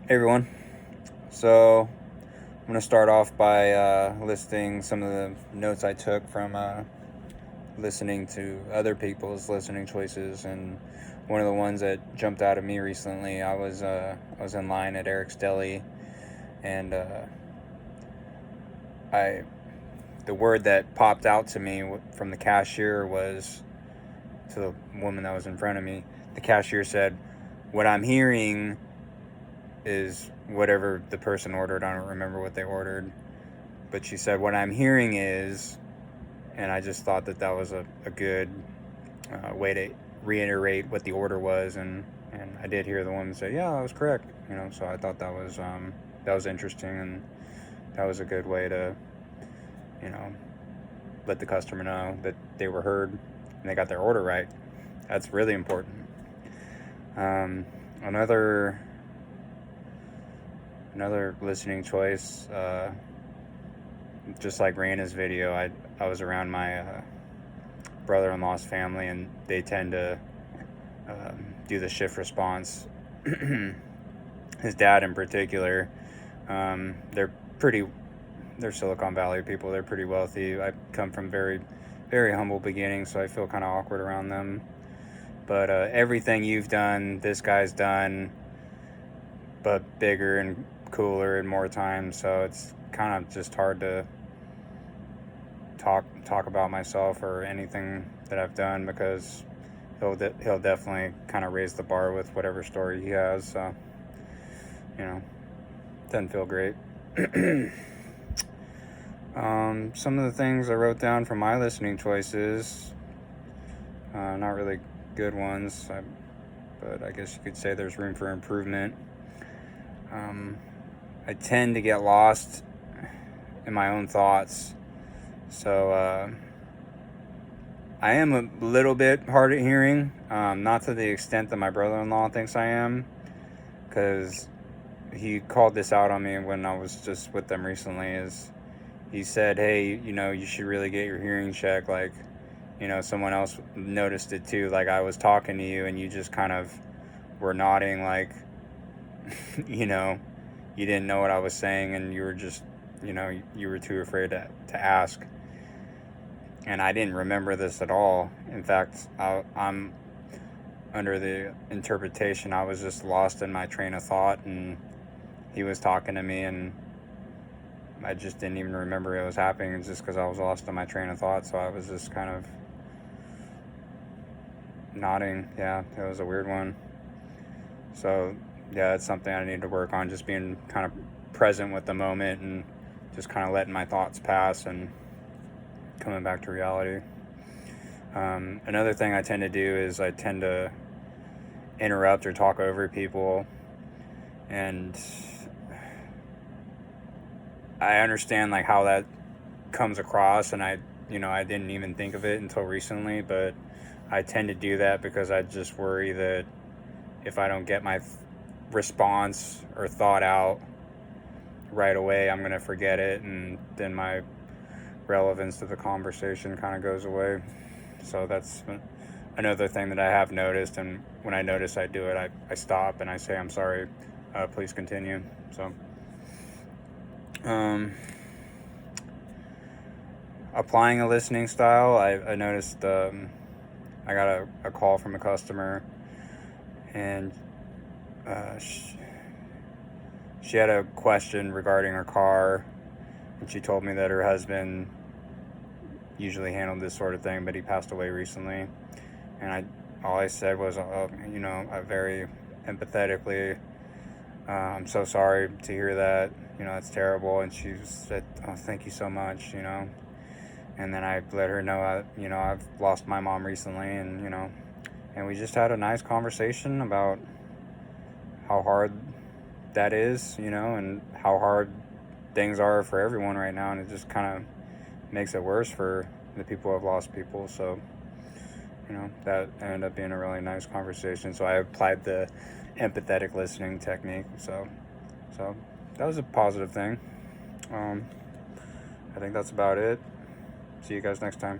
Hey everyone. So I'm going to start off by listing some of the notes I took from listening to other people's listening choices. And one of the ones that jumped out at me recently, I was in line at Eric's Deli, and I the word that popped out to me from the cashier was, to the woman that was in front of me. The cashier said, "What I'm hearing is whatever the person ordered. I don't remember what they ordered, but she said, what I'm hearing is," and I just thought that was a good way to reiterate what the order was. And I did hear the woman say, yeah, I was correct, so I thought that was interesting, and that was a good way to, you know, let the customer know that they were heard and they got their order right. That's really important. Another listening choice, just like Raina's video, I was around my brother-in-law's family, and they tend to do the shift response. His dad in particular, they're Silicon Valley people. They're pretty wealthy. I come from very, very humble beginnings, so I feel kind of awkward around them. But everything you've done, this guy's done, but bigger and cooler and more time. So it's kind of just hard to talk about myself or anything that I've done, because he'll definitely kind of raise the bar with whatever story he has. So, doesn't feel great. Some of the things I wrote down from my listening choices, not really good ones, but I guess you could say there's room for improvement. I tend to get lost in my own thoughts, so I am a little bit hard at hearing, not to the extent that my brother-in-law thinks I am, because he called this out on me when I was just with them recently. Is he said, hey, you should really get your hearing checked. Like, someone else noticed it too. Like, I was talking to you and you just kind of were nodding, like, you didn't know what I was saying, and you were just, you were too afraid to ask. And I didn't remember this at all. In fact, I'm under the interpretation I was just lost in my train of thought, and he was talking to me, and I just didn't even remember it was happening, just because I was lost in my train of thought. So I was just kind of nodding. Yeah, it was a weird one. So yeah, it's something I need to work on, just being kind of present with the moment and just kind of letting my thoughts pass and coming back to reality. Another thing I tend to do is I tend to interrupt or talk over people, and I understand like how that comes across, and I didn't even think of it until recently, but I tend to do that because I just worry that if I don't get my response or thought out right away, I'm going to forget it, and then my relevance to the conversation kind of goes away. So that's another thing that I have noticed, and when I notice I do it, I stop and I say, I'm sorry, please continue. So applying a listening style, I noticed I got a call from a customer, and she had a question regarding her car, and she told me that her husband usually handled this sort of thing, but he passed away recently. And all I said was, I very empathetically, I'm so sorry to hear that, it's terrible. And she said, oh, thank you so much, and then I let her know, I've lost my mom recently, and, and we just had a nice conversation about how hard that is, and how hard things are for everyone right now. And it just kind of makes it worse for the people who have lost people. So, that ended up being a really nice conversation. So I applied the empathetic listening technique. So that was a positive thing. I think that's about it. See you guys next time.